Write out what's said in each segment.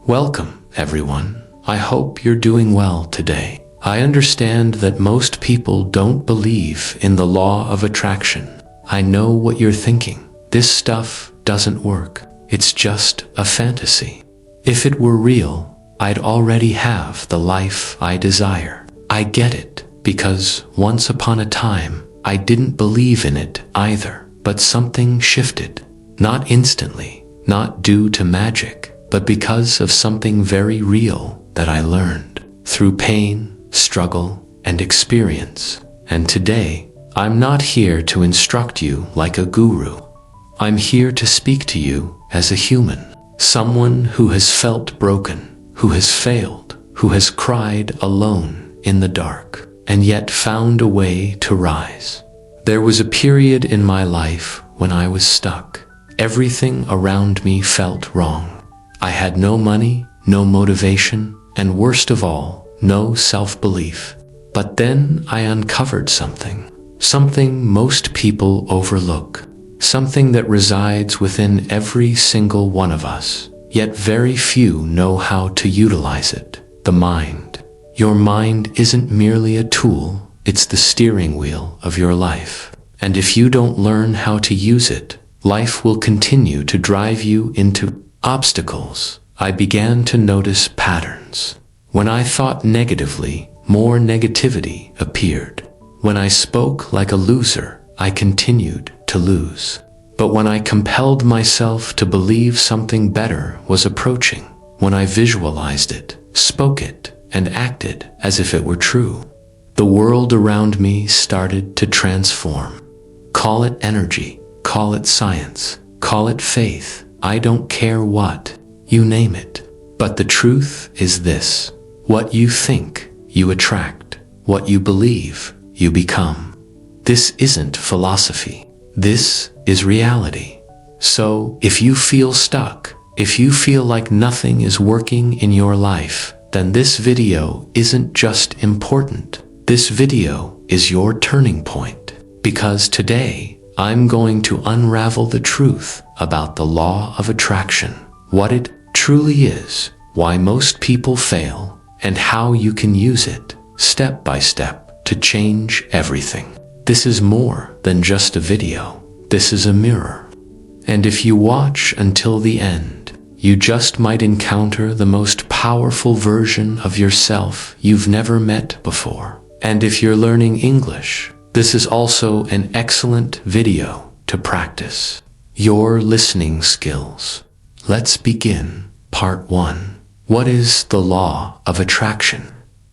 Welcome, everyone. I hope you're doing well today. I understand that most people don't believe in the law of attraction. I know what you're thinking. This stuff doesn't work. It's just a fantasy. If it were real, I'd already have the life I desire. I get it, because once upon a time, I didn't believe in it either. But something shifted. Not instantly, not due to magic, but because of something very real that I learned through pain, struggle, and experience. And today, I'm not here to instruct you like a guru. I'm here to speak to you as a human, someone who has felt broken, who has failed, who has cried alone in the dark, and yet found a way to rise. There was a period in my life when I was stuck. Everything around me felt wrong. I had no money, no motivation, and worst of all, no self-belief. But then I uncovered something most people overlook, something that resides within every single one of us, yet very few know how to utilize it: the mind. Your mind isn't merely a tool, it's the steering wheel of your life. And if you don't learn how to use it, life will continue to drive you into obstacles. I began to notice patterns. When I thought negatively, more negativity appeared. When I spoke like a loser, I continued to lose. But when I compelled myself to believe something better was approaching, when I visualized it, spoke it, and acted as if it were true, the world around me started to transform. Call it energy, call it science, call it faith, I don't care what, you name it. But the truth is this: what you think, you attract. What you believe, you become. This isn't philosophy. This is reality. So, if you feel stuck, if you feel like nothing is working in your life, then this video isn't just important. This video is your turning point. Because today, I'm going to unravel the truth about the law of attraction, what it truly is, why most people fail, and how you can use it, step by step, to change everything. This is more than just a video. This is a mirror. And if you watch until the end, you just might encounter the most powerful version of yourself you've never met before. And if you're learning English, this is also an excellent video to practice your listening skills. Let's begin. Part 1. What is the law of attraction?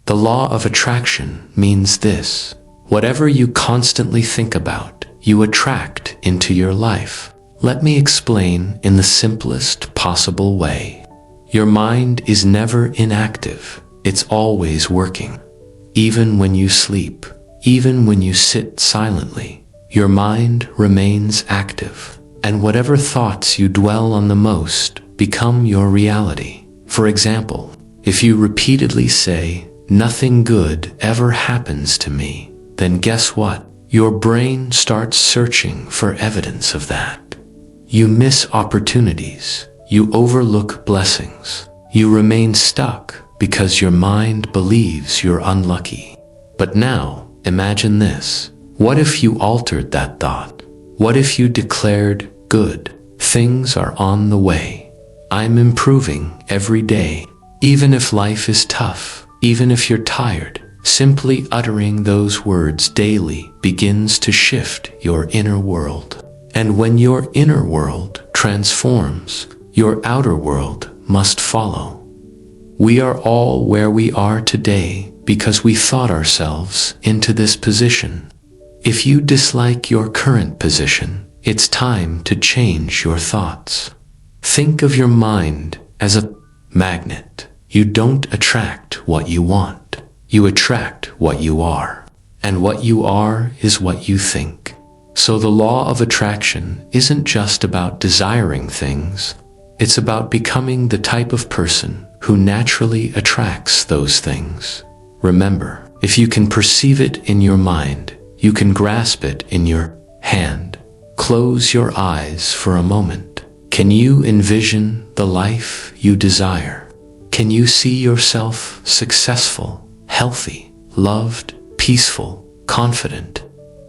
The law of attraction means this: whatever you constantly think about, you attract into your life. Let me explain in the simplest possible way. Your mind is never inactive. It's always working. Even when you sleep, even when you sit silently, your mind remains active. And whatever thoughts you dwell on the most become your reality. For example, if you repeatedly say, "Nothing good ever happens to me," then guess what? Your brain starts searching for evidence of that. You miss opportunities. You overlook blessings. You remain stuck because your mind believes you're unlucky. But now, imagine this. What if you altered that thought? What if you declared, "Good, things are on the way. I'm improving every day." Even if life is tough, even if you're tired, simply uttering those words daily begins to shift your inner world. And when your inner world transforms, your outer world must follow. We are all where we are today because we thought ourselves into this position. If you dislike your current position, it's time to change your thoughts. Think of your mind as a magnet. You don't attract what you want. You attract what you are. And what you are is what you think. So the law of attraction isn't just about desiring things. It's about becoming the type of person who naturally attracts those things. Remember, if you can perceive it in your mind, you can grasp it in your hand. Close your eyes for a moment. Can you envision the life you desire? Can you see yourself successful, healthy, loved, peaceful, confident?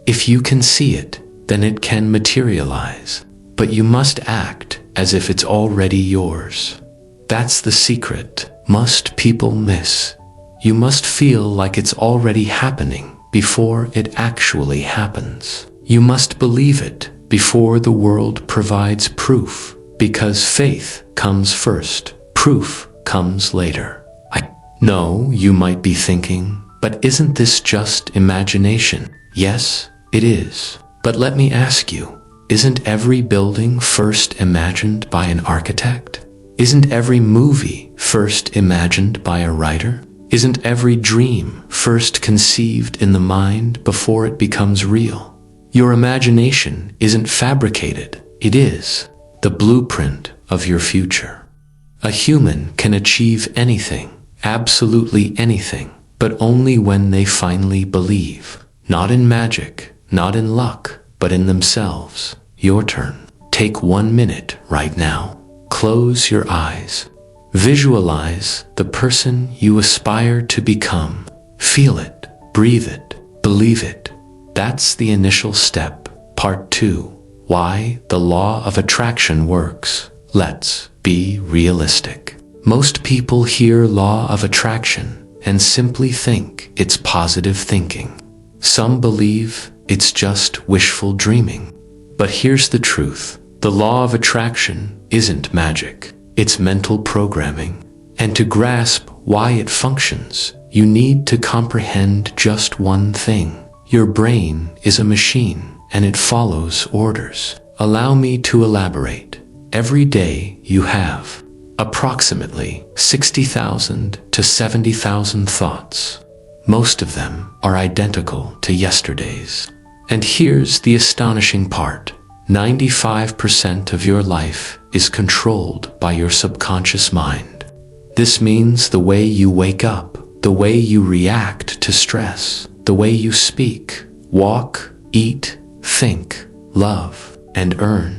If you can see it, then it can materialize. But you must act as if it's already yours. That's the secret most people miss. You must feel like it's already happening before it actually happens. You must believe it before the world provides proof, because faith comes first, proof comes later. I know you might be thinking, but isn't this just imagination? Yes, it is. But let me ask you, isn't every building first imagined by an architect? Isn't every movie first imagined by a writer? Isn't every dream first conceived in the mind before it becomes real? Your imagination isn't fabricated. It is the blueprint of your future. A human can achieve anything, absolutely anything, but only when they finally believe. Not in magic, not in luck, but in themselves. Your turn. Take 1 minute right now. Close your eyes. Visualize the person you aspire to become. Feel it, breathe it, believe it. That's the initial step. Part 2. Why the law of attraction works. Let's be realistic. Most people hear law of attraction and simply think it's positive thinking. Some believe it's just wishful dreaming. But here's the truth. The law of attraction isn't magic. It's mental programming. And to grasp why it functions, you need to comprehend just one thing. Your brain is a machine, and it follows orders. Allow me to elaborate. Every day you have approximately 60,000 to 70,000 thoughts. Most of them are identical to yesterday's. And here's the astonishing part. 95% of your life is controlled by your subconscious mind. This means the way you wake up, the way you react to stress, the way you speak, walk, eat, think, love, and earn.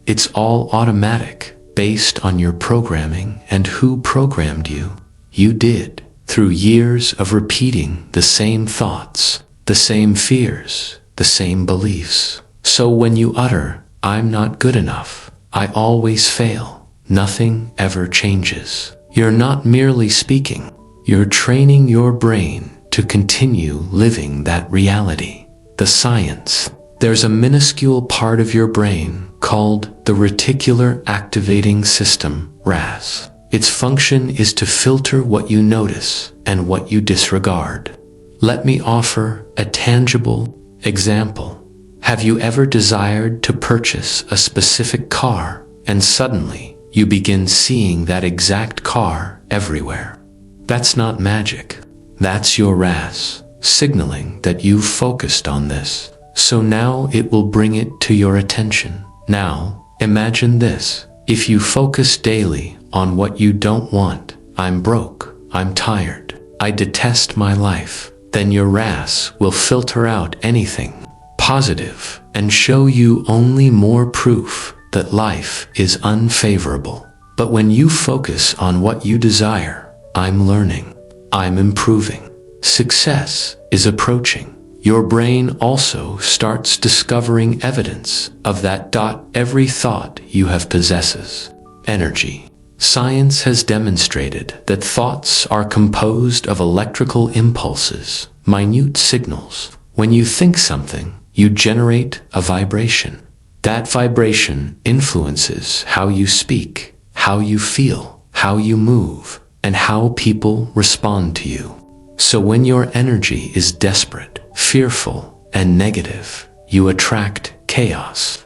It's all automatic, based on your programming and who programmed you. You did, through years of repeating the same thoughts, the same fears, the same beliefs. So when you utter, "I'm not good enough, I always fail," nothing ever changes. You're not merely speaking, you're training your brain to continue living that reality. The science. There's a minuscule part of your brain called the reticular activating system, RAS. Its function is to filter what you notice and what you disregard. Let me offer a tangible example. Have you ever desired to purchase a specific car and suddenly you begin seeing that exact car everywhere? That's not magic. That's your RAS signaling that you've focused on this. So now it will bring it to your attention. Now, imagine this. If you focus daily on what you don't want, "I'm broke, I'm tired, I detest my life," then your RAS will filter out anything positive and show you only more proof that life is unfavorable. But when you focus on what you desire, "I'm learning, I'm improving, success is approaching," your brain also starts discovering evidence of that. Every thought you have possesses energy. Science has demonstrated that thoughts are composed of electrical impulses, minute signals. When you think something, you generate a vibration. That vibration influences how you speak, how you feel, how you move, and how people respond to you. So when your energy is desperate, fearful, and negative, you attract chaos.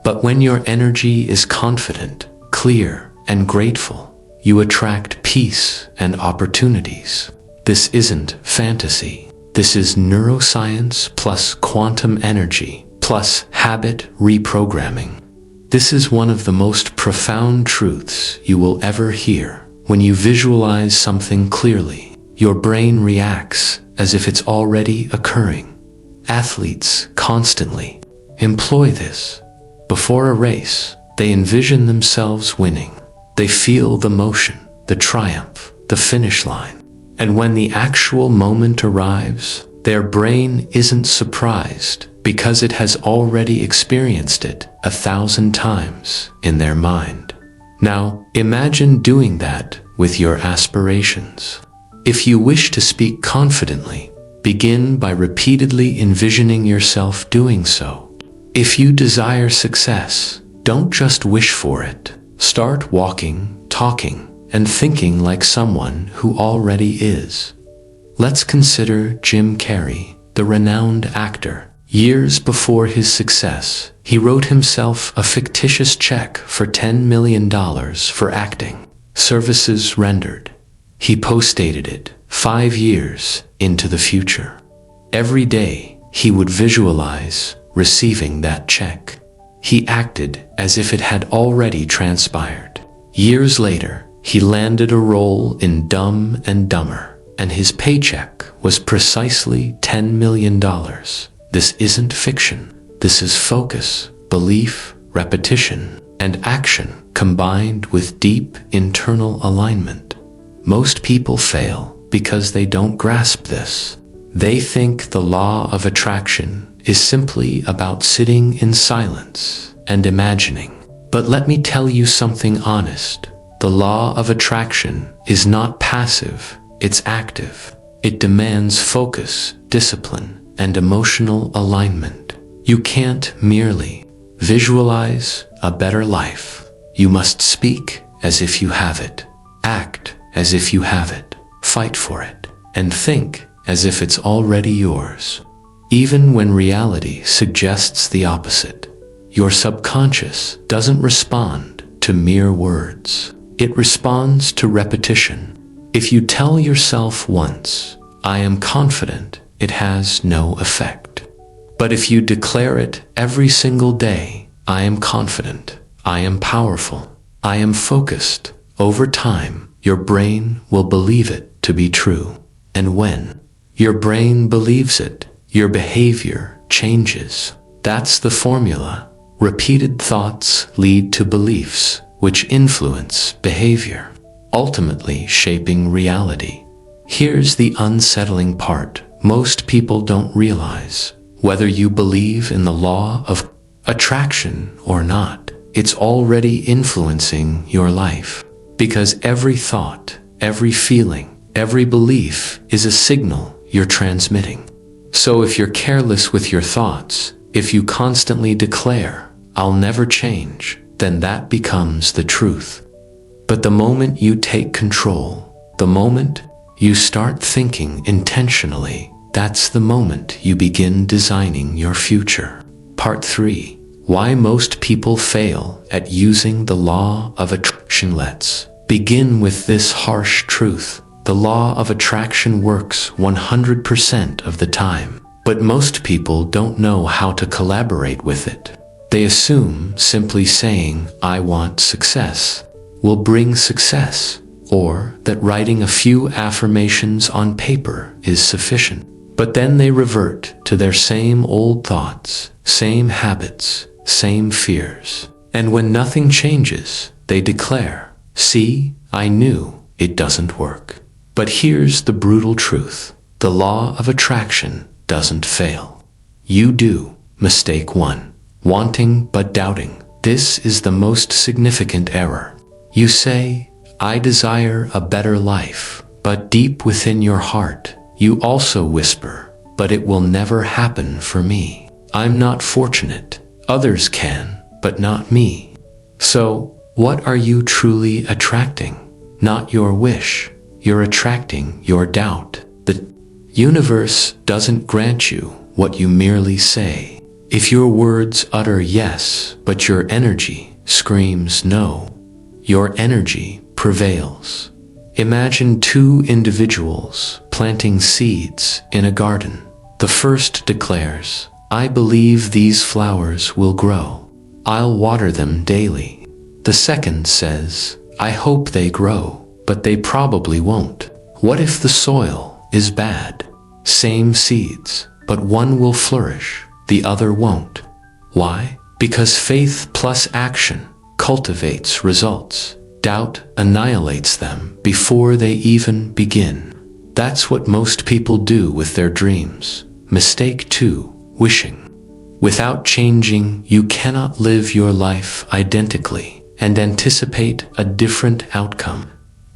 But when your energy is confident, clear, and grateful, you attract peace and opportunities. This isn't fantasy. This is neuroscience plus quantum energy plus habit reprogramming. This is one of the most profound truths you will ever hear. When you visualize something clearly, your brain reacts as if it's already occurring. Athletes constantly employ this. Before a race, they envision themselves winning. They feel the motion, the triumph, the the finish line. And when the actual moment arrives, their brain isn't surprised because it has already experienced it 1,000 times in their mind. Now, imagine doing that with your aspirations. If you wish to speak confidently, begin by repeatedly envisioning yourself doing so. If you desire success, don't just wish for it. Start walking, talking, and thinking like someone who already is. Let's consider Jim Carrey, the renowned actor. Years before his success, he wrote himself a fictitious check for $10 million for acting services rendered. He postdated it 5 years into the future. Every day, he would visualize receiving that check. He acted as if it had already transpired. Years later, he landed a role in Dumb and Dumber, and his paycheck was precisely $10 million. This isn't fiction. This is focus, belief, repetition, and action combined with deep internal alignment. Most people fail because they don't grasp this. They think the law of attraction is simply about sitting in silence and imagining. But let me tell you something honest. The law of attraction is not passive, it's active. It demands focus, discipline, and emotional alignment. You can't merely visualize a better life. You must speak as if you have it, act as if you have it, fight for it, and think as if it's already yours. Even when reality suggests the opposite, your subconscious doesn't respond to mere words. It responds to repetition. If you tell yourself once, "I am confident," it has no effect. But if you declare it every single day, "I am confident, I am powerful, I am focused," over time, your brain will believe it to be true. And when your brain believes it, your behavior changes. That's the formula. Repeated thoughts lead to beliefs, which influence behavior, ultimately shaping reality. Here's the unsettling part. Most people don't realize. Whether you believe in the law of attraction or not, it's already influencing your life. Because every thought, every feeling, every belief is a signal you're transmitting. So if you're careless with your thoughts, if you constantly declare, "I'll never change," then that becomes the truth. But the moment you take control, the moment you start thinking intentionally, that's the moment you begin designing your future. Part 3. Why most people fail at using the law of attraction. Let's begin with this harsh truth. The law of attraction works 100% of the time, but most people don't know how to collaborate with it. They assume simply saying, "I want success," will bring success, or that writing a few affirmations on paper is sufficient. But then they revert to their same old thoughts, same habits, same fears. And when nothing changes, they declare, "See, I knew it doesn't work." But here's the brutal truth. The law of attraction doesn't fail. You do. Mistake 1. Wanting but doubting. This is the most significant error. You say, "I desire a better life," but deep within your heart, you also whisper, "But it will never happen for me. I'm not fortunate. Others can, but not me." So, what are you truly attracting? Not your wish. You're attracting your doubt. The universe doesn't grant you what you merely say. If your words utter yes, but your energy screams no, your energy prevails. Imagine 2 individuals planting seeds in a garden. The first declares, "I believe these flowers will grow. I'll water them daily." The second says, "I hope they grow, but they probably won't." What if the soil is bad? Same seeds, but one will flourish, the other won't. Why? Because faith plus action cultivates results. Doubt annihilates them before they even begin. That's what most people do with their dreams. Mistake 2, wishing. Without changing, you cannot live your life identically and anticipate a different outcome.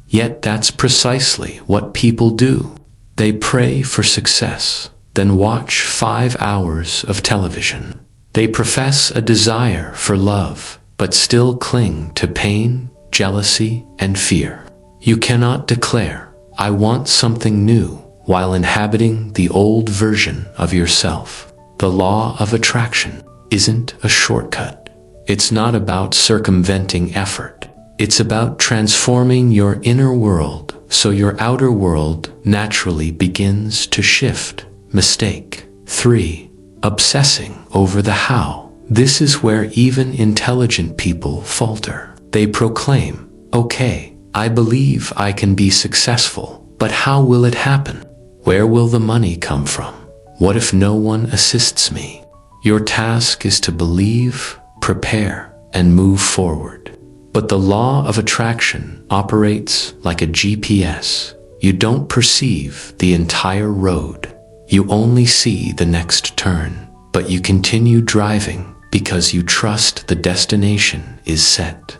Yet that's precisely what people do. They pray for success, then watch 5 hours of television. They profess a desire for love, but still cling to pain, jealousy, and fear. You cannot declare, "I want something new," while inhabiting the old version of yourself. The law of attraction isn't a shortcut. It's not about circumventing effort. It's about transforming your inner world so your outer world naturally begins to shift. Mistake 3, obsessing over the how. This is where even intelligent people falter. They proclaim, "Okay, I believe I can be successful, but how will it happen? Where will the money come from? What if no one assists me?" Your task is to believe, prepare, and move forward. But the law of attraction operates like a GPS. You don't perceive the entire road. You only see the next turn, but you continue driving because you trust the destination is set.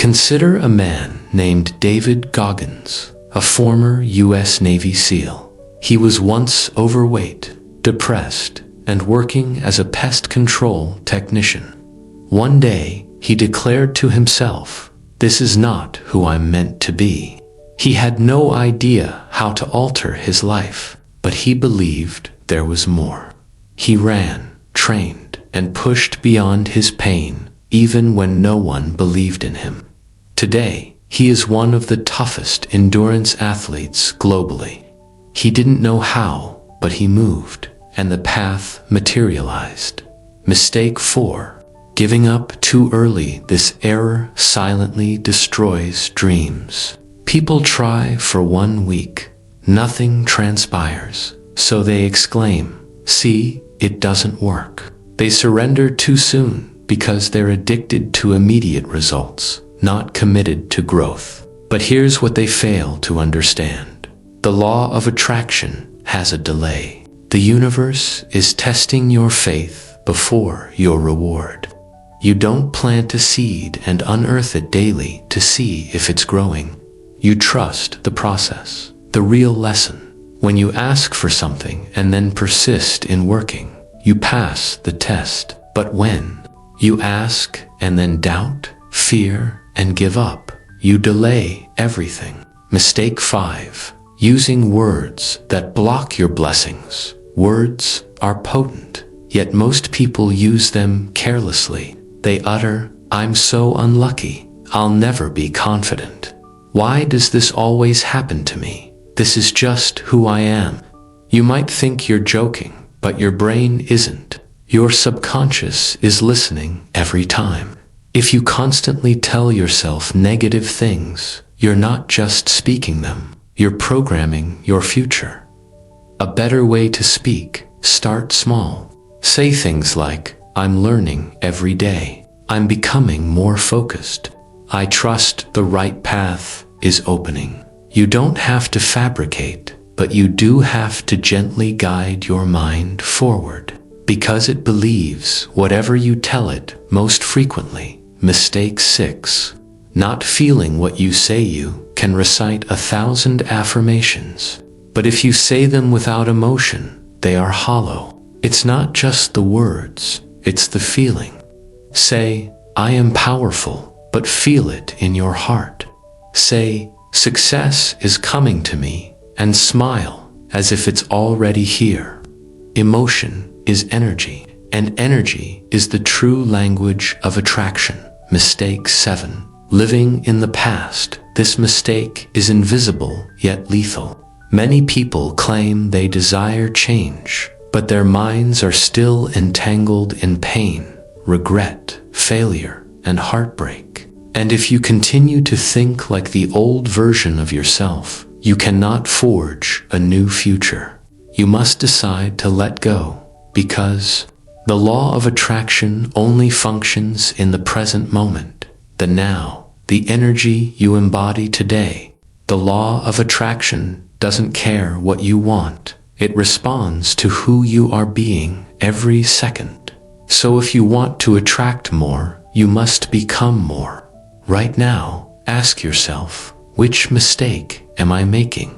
Consider a man named David Goggins, a former U.S. Navy SEAL. He was once overweight, depressed, and working as a pest control technician. One day, he declared to himself, "This is not who I'm meant to be." He had no idea how to alter his life, but he believed there was more. He ran, trained, and pushed beyond his pain, even when no one believed in him. Today, he is one of the toughest endurance athletes globally. He didn't know how, but he moved, and the path materialized. Mistake 4, giving up too early. This error silently destroys dreams. People try for 1 week. Nothing transpires. So they exclaim, "See, it doesn't work." They surrender too soon because they're addicted to immediate results, not committed to growth. But here's what they fail to understand. The law of attraction has a delay. The universe is testing your faith before your reward. You don't plant a seed and unearth it daily to see if it's growing. You trust the process, the real lesson. When you ask for something and then persist in working, you pass the test. But when you ask and then doubt, fear, and give up, you delay everything. Mistake 5, using words that block your blessings. Words are potent, yet most people use them carelessly. They utter, "I'm so unlucky. I'll never be confident. Why does this always happen to me? This is just who I am." You might think you're joking, but your brain isn't. Your subconscious is listening every time. If you constantly tell yourself negative things, you're not just speaking them, you're programming your future. A better way to speak: start small. Say things like, "I'm learning every day. I'm becoming more focused. I trust the right path is opening." You don't have to fabricate, but you do have to gently guide your mind forward, because it believes whatever you tell it most frequently. Mistake 6, not feeling what you say. You can recite 1,000 affirmations, but if you say them without emotion, they are hollow. It's not just the words, it's the feeling. Say, "I am powerful," but feel it in your heart. Say, "Success is coming to me," and smile as if it's already here. Emotion is energy, and energy is the true language of attraction. Mistake 7, living in the past. This mistake is invisible yet lethal. Many people claim they desire change, but their minds are still entangled in pain, regret, failure, and heartbreak. And if you continue to think like the old version of yourself, you cannot forge a new future. You must decide to let go, because the law of attraction only functions in the present moment, the now. the energy you embody today. The law of attraction doesn't care what you want. It responds to who you are being every second. So if you want to attract more, you must become more. Right now, ask yourself, which mistake am I making?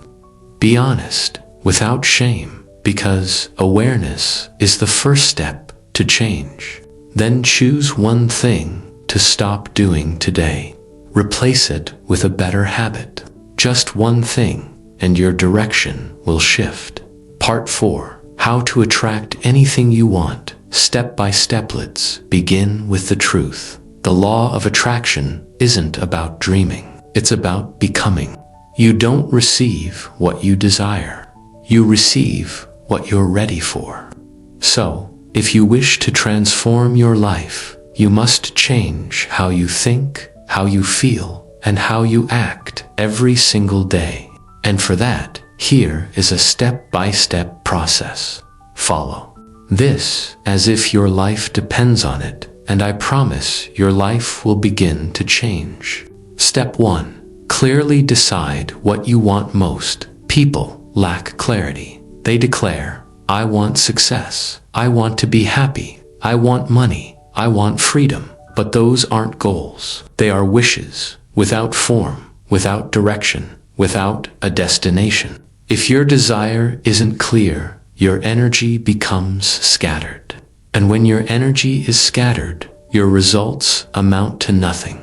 Be honest, without shame, because awareness is the first step to change. Then choose one thing to stop doing today. Replace it with a better habit. Just one thing, and your direction will shift. Part 4. How to attract anything you want. Step by step. Let's begin with the truth. The law of attraction isn't about dreaming. It's about becoming. You don't receive what you desire. You receive what you're ready for. So, if you wish to transform your life, you must change how you think, how you feel, and how you act every single day. And for that, here is a step-by-step process. Follow this as if your life depends on it, and I promise your life will begin to change. Step 1. Clearly decide what you want most. People lack clarity. They declare, I want success. I want to be happy. I want money. I want freedom. But those aren't goals. They are wishes, without form, without direction, without a destination. If your desire isn't clear, your energy becomes scattered. And when your energy is scattered, your results amount to nothing.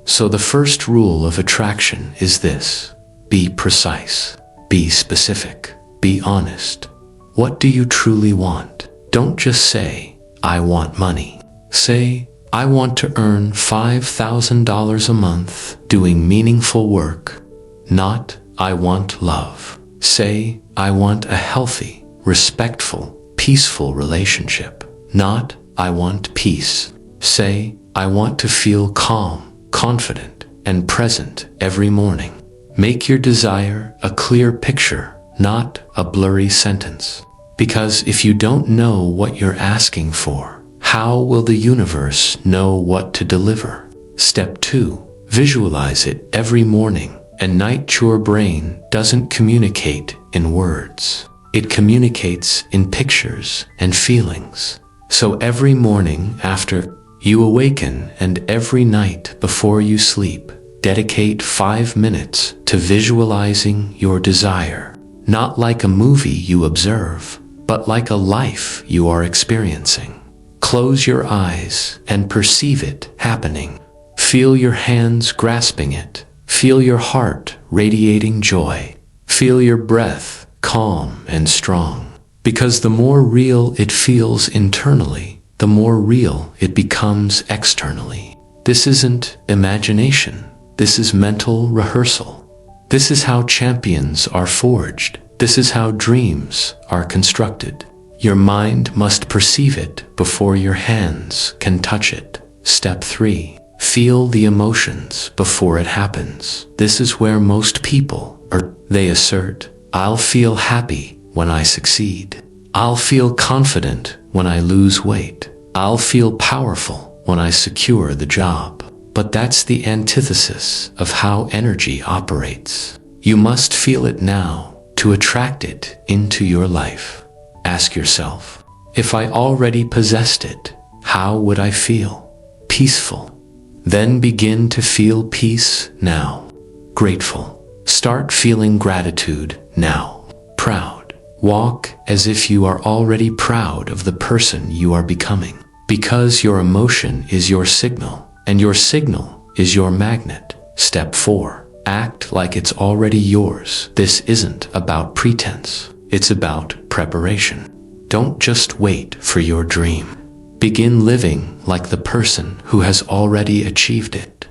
So the first rule of attraction is this: be precise, be specific, be honest. What do you truly want? Don't just say, I want money. Say, I want to earn $5,000 a month doing meaningful work. Not, I want love. Say, I want a healthy, respectful, peaceful relationship. Not, I want peace. Say, I want to feel calm, confident, and present every morning. Make your desire a clear picture, not a blurry sentence. Because if you don't know what you're asking for, how will the universe know what to deliver? Step 2. Visualize it every morning and night. Your brain doesn't communicate in words. It communicates in pictures and feelings. So every morning after you awaken and every night before you sleep, dedicate 5 minutes to visualizing your desire. Not like a movie you observe, but like a life you are experiencing. Close your eyes and perceive it happening. Feel your hands grasping it. Feel your heart radiating joy. Feel your breath calm and strong. Because the more real it feels internally, the more real it becomes externally. This isn't imagination. This is mental rehearsal. This is how champions are forged. This is how dreams are constructed. Your mind must perceive it before your hands can touch it. Step 3. Feel the emotions before it happens. This is where most people are. They assert, I'll feel happy when I succeed. I'll feel confident when I lose weight. I'll feel powerful when I secure the job. But that's the antithesis of how energy operates. You must feel it now to attract it into your life. Ask yourself, if I already possessed it, how would I feel? Peaceful. Then begin to feel peace now. Grateful. Start feeling gratitude now. Proud. Walk as if you are already proud of the person you are becoming. Because your emotion is your signal, and your signal is your magnet. Step 4. Act like it's already yours. This isn't about pretense. It's about preparation. Don't just wait for your dream. Begin living like the person who has already achieved it.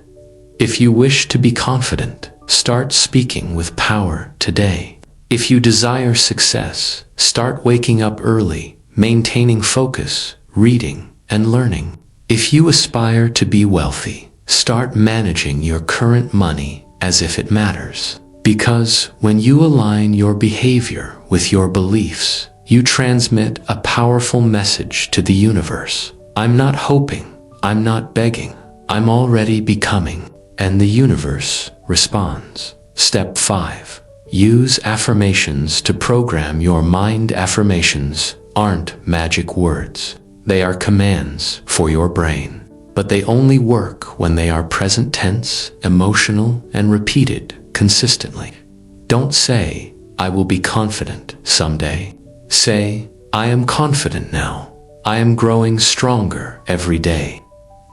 If you wish to be confident, start speaking with power today. If you desire success, start waking up early, maintaining focus, reading, and learning. If you aspire to be wealthy, start managing your current money as if it matters. Because when you align your behavior with your beliefs, you transmit a powerful message to the universe. I'm not hoping, I'm not begging, I'm already becoming. and the universe responds. Step 5. Use affirmations to program your mind. Affirmations aren't magic words. They are commands for your brain. But they only work when they are present tense, emotional, and repeated consistently. Don't say, "I will be confident someday." Say, "I am confident now. I am growing stronger every day."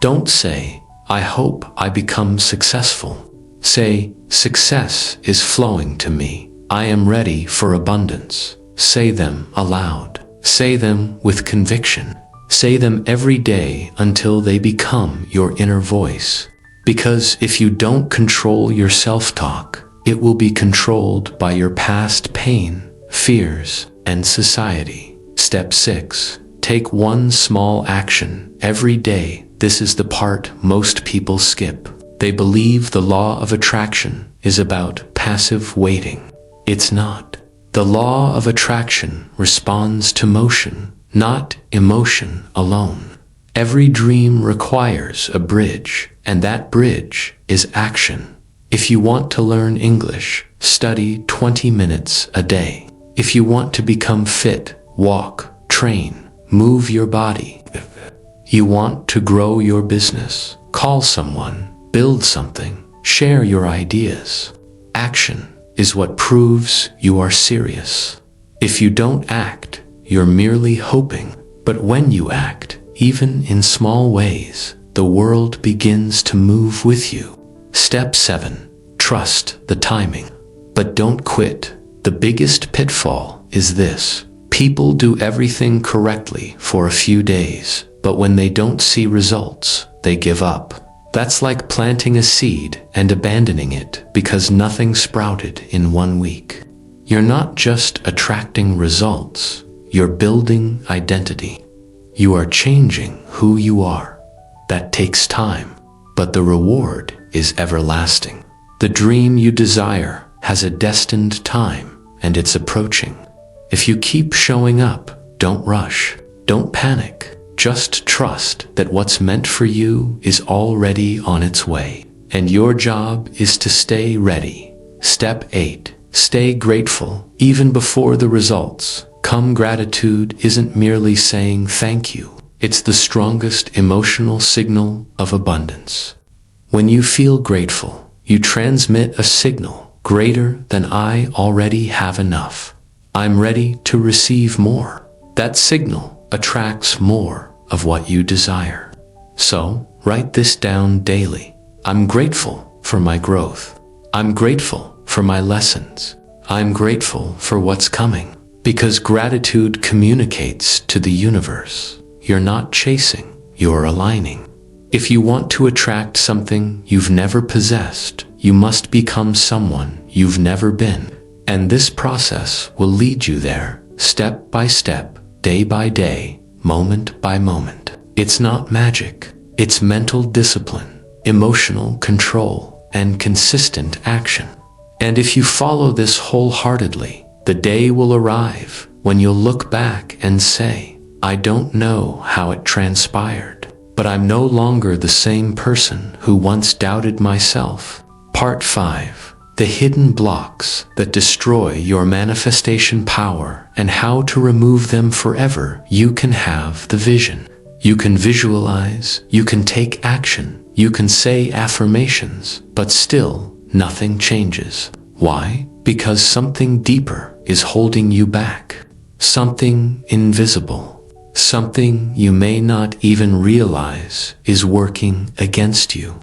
Don't say, "I hope I become successful." Say, "Success is flowing to me. I am ready for abundance." Say them aloud. Say them with conviction. Say them every day until they become your inner voice. Because if you don't control your self-talk, it will be controlled by your past pain, fears, and society. Step 6. Take one small action every day. This is the part most people skip. They believe the law of attraction is about passive waiting. It's not. The law of attraction responds to motion, not emotion alone. Every dream requires a bridge, and that bridge is action. If you want to learn English, study 20 minutes a day. If you want to become fit, walk, train, move your body. You want to grow your business, call someone, build something, share your ideas. Action is what proves you are serious. If you don't act, you're merely hoping. But when you act, even in small ways, the world begins to move with you. Step 7. Trust the timing. But don't quit. The biggest pitfall is this. People do everything correctly for a few days, but when they don't see results, they give up. That's like planting a seed and abandoning it because nothing sprouted in 1 week. You're not just attracting results, you're building identity. You are changing who you are. That takes time, but the reward is everlasting. The dream you desire has a destined time, and it's approaching. If you keep showing up, don't rush, don't panic. Just trust that what's meant for you is already on its way, and your job is to stay ready. Step 8. Stay grateful, even before the results. Gratitude isn't merely saying thank you. It's the strongest emotional signal of abundance. When you feel grateful, you transmit a signal greater than "I already have enough. I'm ready to receive more." That signal attracts more of what you desire. So, write this down daily. I'm grateful for my growth. I'm grateful for my lessons. I'm grateful for what's coming. Because gratitude communicates to the universe. You're not chasing, you're aligning. If you want to attract something you've never possessed, you must become someone you've never been. And this process will lead you there, step by step, day by day, moment by moment. It's not magic. It's mental discipline, emotional control, and consistent action. And if you follow this wholeheartedly, the day will arrive when you'll look back and say, "I don't know how it transpired, but I'm no longer the same person who once doubted myself." Part 5. The hidden blocks that destroy your manifestation power and how to remove them forever. You can have the vision. You can visualize. You can take action. You can say affirmations, but still nothing changes. Why? Because something deeper is holding you back. Something invisible. Something you may not even realize is working against you.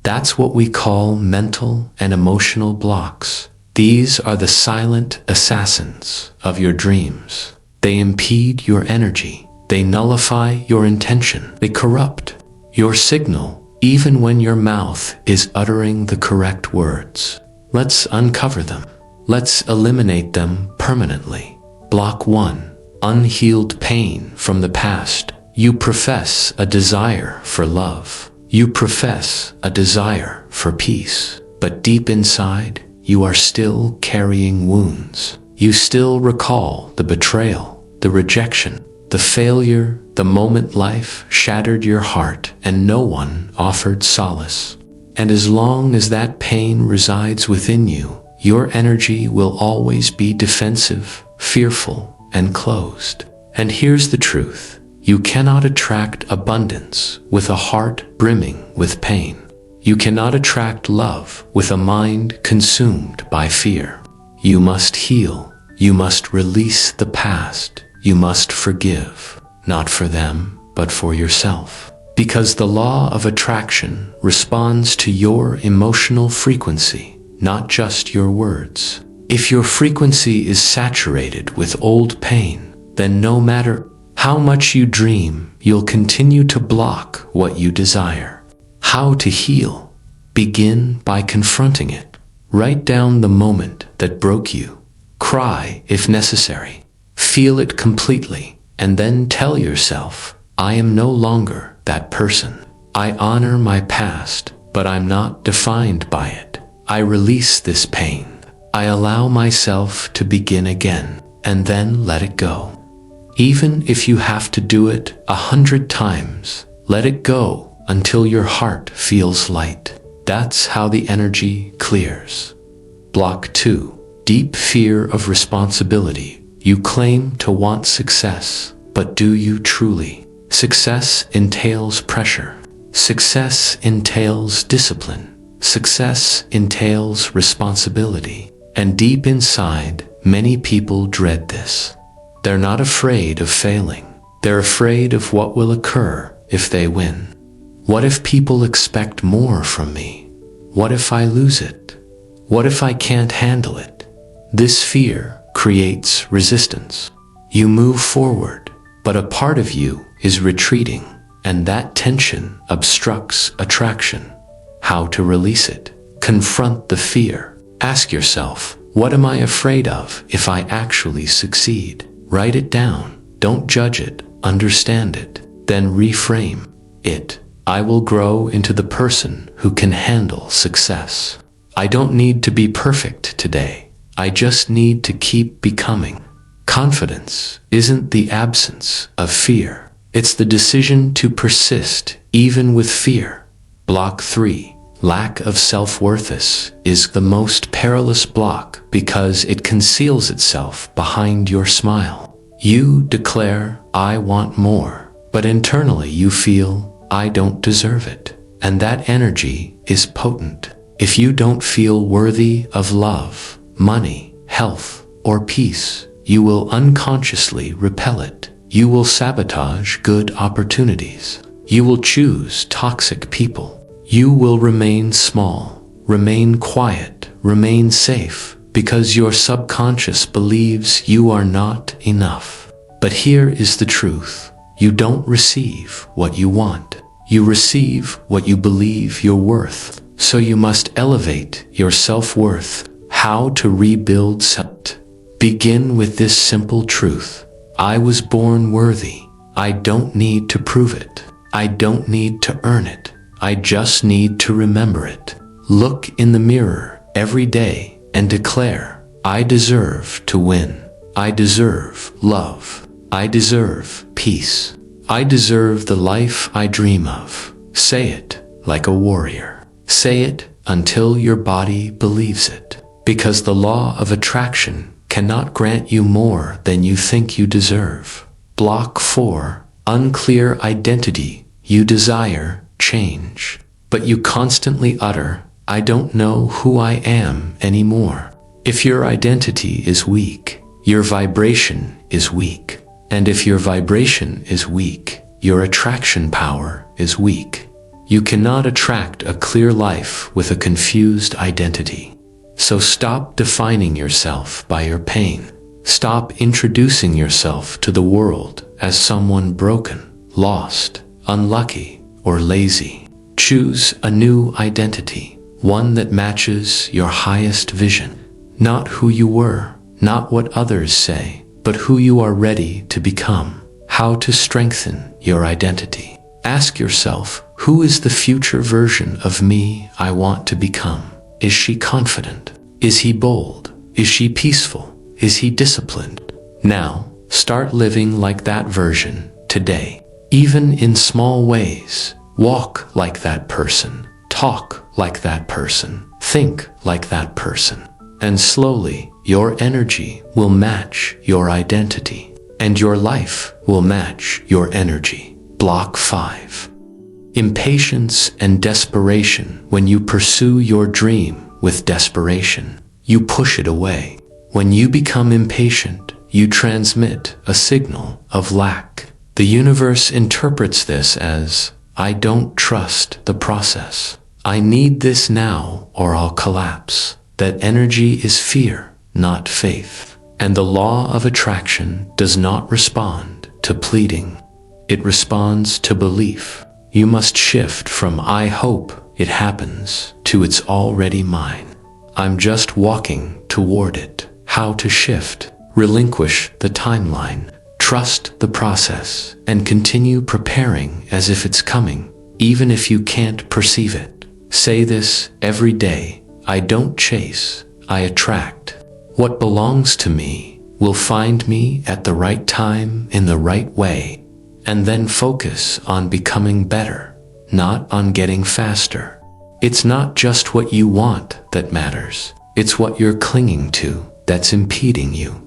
That's what we call mental and emotional blocks. These are the silent assassins of your dreams. They impede your energy. They nullify your intention. They corrupt your signal, even when your mouth is uttering the correct words. Let's uncover them. Let's eliminate them permanently. Block 1. Unhealed pain from the past. You profess a desire for love. You profess a desire for peace. But deep inside, you are still carrying wounds. You still recall the betrayal, the rejection, the failure, the moment life shattered your heart and no one offered solace. And as long as that pain resides within you, your energy will always be defensive, fearful, and closed. And here's the truth. You cannot attract abundance with a heart brimming with pain. You cannot attract love with a mind consumed by fear. You must heal. You must release the past. You must forgive, not for them, but for yourself. Because the law of attraction responds to your emotional frequency, not just your words. If your frequency is saturated with old pain, then no matter how much you dream, you'll continue to block what you desire. How to heal? Begin by confronting it. Write down the moment that broke you. Cry if necessary. Feel it completely, and then tell yourself, I am no longer that person. I honor my past, but I'm not defined by it. I release this pain. I allow myself to begin again, and then let it go. Even if you have to do it 100 times, let it go until your heart feels light. That's how the energy clears. Block 2. Deep fear of responsibility. You claim to want success, but do you truly? Success entails pressure. Success entails discipline. Success entails responsibility. And deep inside, many people dread this. They're not afraid of failing. They're afraid of what will occur if they win. What if people expect more from me? What if I lose it? What if I can't handle it? This fear creates resistance. You move forward, but a part of you is retreating, and that tension obstructs attraction. How to release it? Confront the fear. Ask yourself, what am I afraid of if I actually succeed? Write it down. Don't judge it. Understand it. Then reframe it. I will grow into the person who can handle success. I don't need to be perfect today. I just need to keep becoming. Confidence isn't the absence of fear. It's the decision to persist even with fear. Block 3. Lack of self-worth is the most perilous block because it conceals itself behind your smile. You declare, I want more, but internally you feel, I don't deserve it. And that energy is potent. If you don't feel worthy of love, money, health, or peace, you will unconsciously repel it. You will sabotage good opportunities. You will choose toxic people. You will remain small, remain quiet, remain safe, because your subconscious believes you are not enough. But here is the truth. You don't receive what you want. You receive what you believe you're worth. So you must elevate your self-worth. How to rebuild self? Begin with this simple truth. I was born worthy. I don't need to prove it. I don't need to earn it. I just need to remember it. Look in the mirror every day and declare, I deserve to win. I deserve love. I deserve peace. I deserve the life I dream of. Say it like a warrior. Say it until your body believes it. Because the law of attraction cannot grant you more than you think you deserve. Block 4. Unclear identity. You desire change, but you constantly utter, I don't know who I am anymore. If your identity is weak, your vibration is weak. And if your vibration is weak, your attraction power is weak. You cannot attract a clear life with a confused identity. So stop defining yourself by your pain. Stop introducing yourself to the world as someone broken, lost, unlucky, or lazy. Choose a new identity, one that matches your highest vision. Not who you were, not what others say, but who you are ready to become. How to strengthen your identity. Ask yourself, who is the future version of me I want to become? Is she confident? Is he bold? Is she peaceful? Is he disciplined? Now, start living like that version today. Even in small ways, walk like that person. talk like that person, think like that person. And slowly, your energy will match your identity, and your life will match your energy. Block 5. Impatience and desperation. When you pursue your dream with desperation, you push it away. When you become impatient, you transmit a signal of lack. The universe interprets this as, I don't trust the process. I need this now or I'll collapse. That energy is fear, not faith. And the law of attraction does not respond to pleading. It responds to belief. You must shift from I hope it happens to it's already mine. I'm just walking toward it. How to shift? Relinquish the timeline. Trust the process and continue preparing as if it's coming, even if you can't perceive it. Say this every day. I don't chase, I attract. What belongs to me will find me at the right time in the right way. And then focus on becoming better, not on getting faster. It's not just what you want that matters. It's what you're clinging to that's impeding you.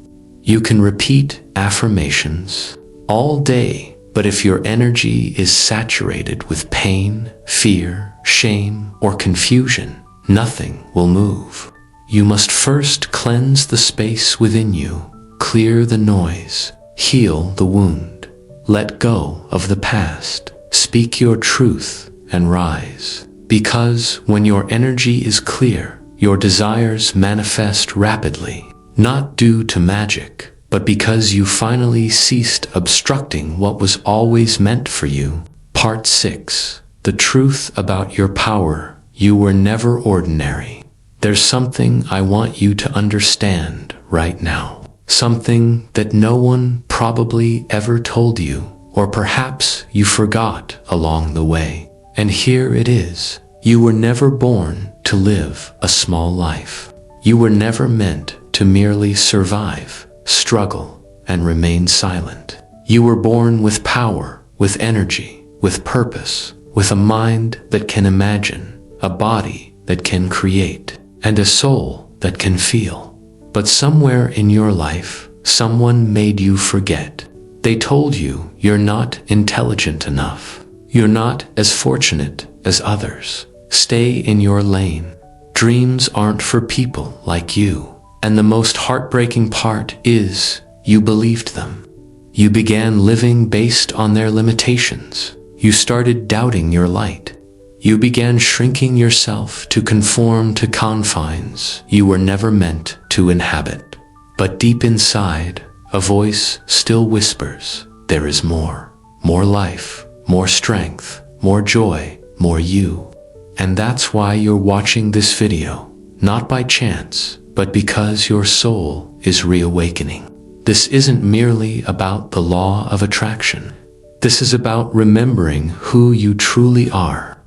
You can repeat affirmations all day, but if your energy is saturated with pain, fear, shame, or confusion, nothing will move. You must first cleanse the space within you, clear the noise, heal the wound. Let go of the past, speak your truth, and rise. Because when your energy is clear, your desires manifest rapidly, not due to magic, but because you finally ceased obstructing what was always meant for you. Part 6. The truth about your power. You were never ordinary. There's something I want you to understand right now. Something that no one probably ever told you, or perhaps you forgot along the way. And here it is. You were never born to live a small life. You were never meant to merely survive, struggle, and remain silent. You were born with power, with energy, with purpose, with a mind that can imagine, a body that can create, and a soul that can feel. But somewhere in your life, someone made you forget. They told you you're not intelligent enough. You're not as fortunate as others. Stay in your lane. Dreams aren't for people like you. And the most heartbreaking part is you believed them. You began living based on their limitations. You started doubting your light. You began shrinking yourself to conform to confines you were never meant to inhabit. But deep inside, a voice still whispers, there is more. More life, more strength, more joy, more you. And that's why you're watching this video, not by chance, but because your soul is reawakening. This isn't merely about the law of attraction. This is about remembering who you truly are.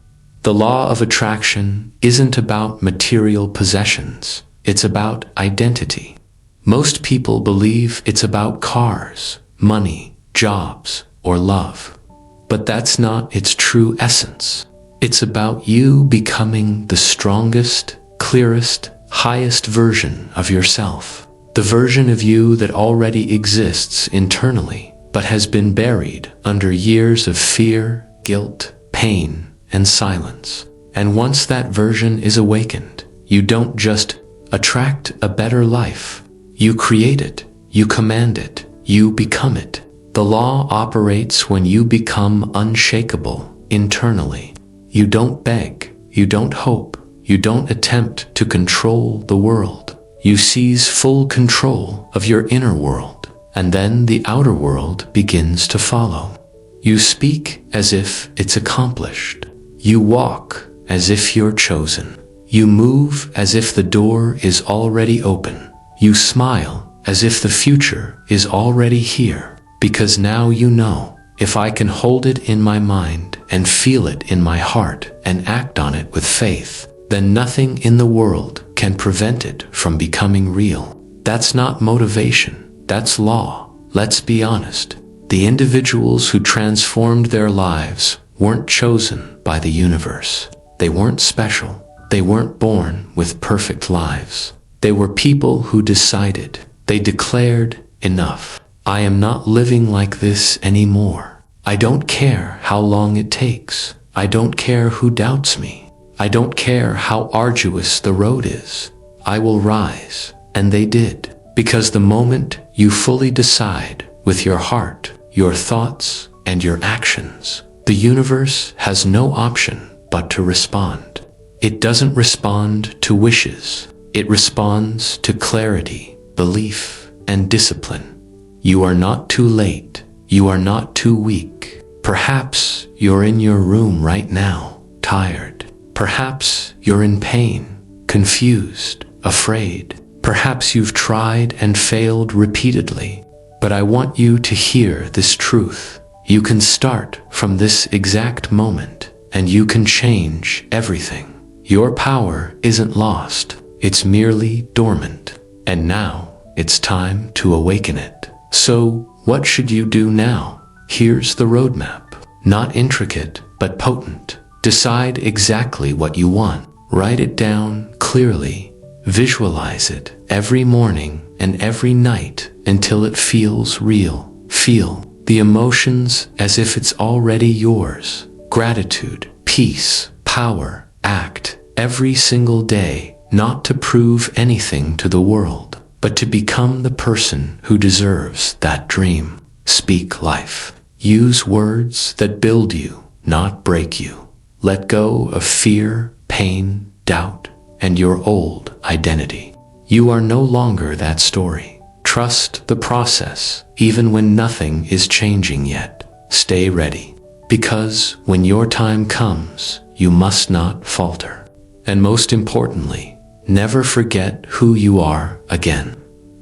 The law of attraction isn't about material possessions. It's about identity. Most people believe it's about cars, money, jobs, or love. But that's not its true essence. It's about you becoming the strongest, clearest, highest version of yourself. The version of you that already exists internally, but has been buried under years of fear, guilt, pain, and silence. And once that version is awakened, you don't just attract a better life. You create it, you command it, you become it. The law operates when you become unshakable internally. You don't beg, you don't hope, you don't attempt to control the world. You seize full control of your inner world, and then the outer world begins to follow. You speak as if it's accomplished. You walk as if you're chosen. You move as if the door is already open. You smile as if the future is already here. Because now you know, if I can hold it in my mind and feel it in my heart and act on it with faith, then nothing in the world can prevent it from becoming real. That's not motivation, that's law. Let's be honest. The individuals who transformed their lives weren't chosen by the universe. They weren't special. They weren't born with perfect lives. They were people who decided. They declared, enough. I am not living like this anymore. I don't care how long it takes. I don't care who doubts me. I don't care how arduous the road is. I will rise. And they did. Because the moment you fully decide with your heart, your thoughts, and your actions, the universe has no option but to respond. It doesn't respond to wishes. It responds to clarity, belief, and discipline. You are not too late. You are not too weak. Perhaps you're in your room right now, tired. Perhaps you're in pain, confused, afraid. Perhaps you've tried and failed repeatedly. But I want you to hear this truth. You can start from this exact moment, and you can change everything. Your power isn't lost. It's merely dormant. And now it's time to awaken it. So what should you do now? Here's the roadmap. Not intricate, but potent. Decide exactly what you want. Write it down clearly. Visualize it every morning and every night until it feels real. Feel the emotions as if it's already yours. Gratitude, peace, power. Act every single day, not to prove anything to the world, but to become the person who deserves that dream. Speak life. Use words that build you, not break you. Let go of fear, pain, doubt, and your old identity. You are no longer that story. Trust the process, even when nothing is changing yet. Stay ready, because when your time comes, you must not falter. And most importantly, never forget who you are again.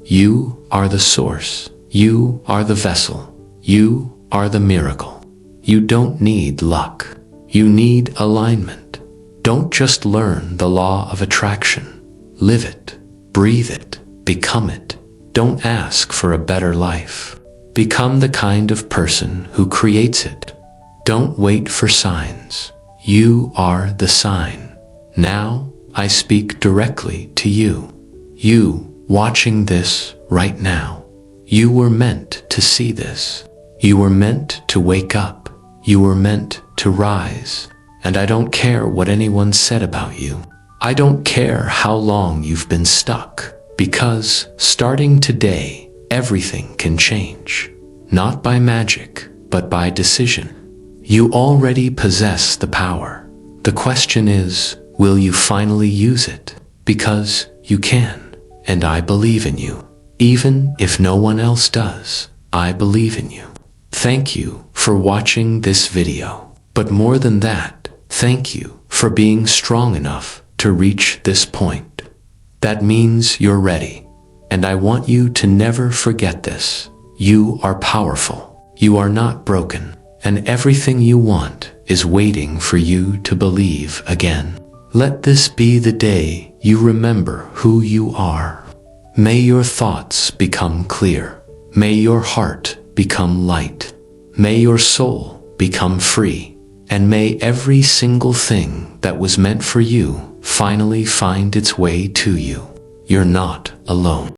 You are the source. You are the vessel. You are the miracle. You don't need luck. You need alignment. Don't just learn the law of attraction. Live it. Breathe it. Become it. Don't ask for a better life. Become the kind of person who creates it. Don't wait for signs. You are the sign. Now, I speak directly to you. You, watching this right now. You were meant to see this. You were meant to wake up. You were meant to rise. And I don't care what anyone said about you. I don't care how long you've been stuck. Because, starting today, everything can change. Not by magic, but by decision. You already possess the power. The question is, will you finally use it? Because you can, and I believe in you. Even if no one else does, I believe in you. Thank you for watching this video. But more than that, thank you for being strong enough to reach this point. That means you're ready. And I want you to never forget this. You are powerful. You are not broken. And everything you want is waiting for you to believe again. Let this be the day you remember who you are. May your thoughts become clear. May your heart become light. May your soul become free. And may every single thing that was meant for you finally find its way to you. You're not alone.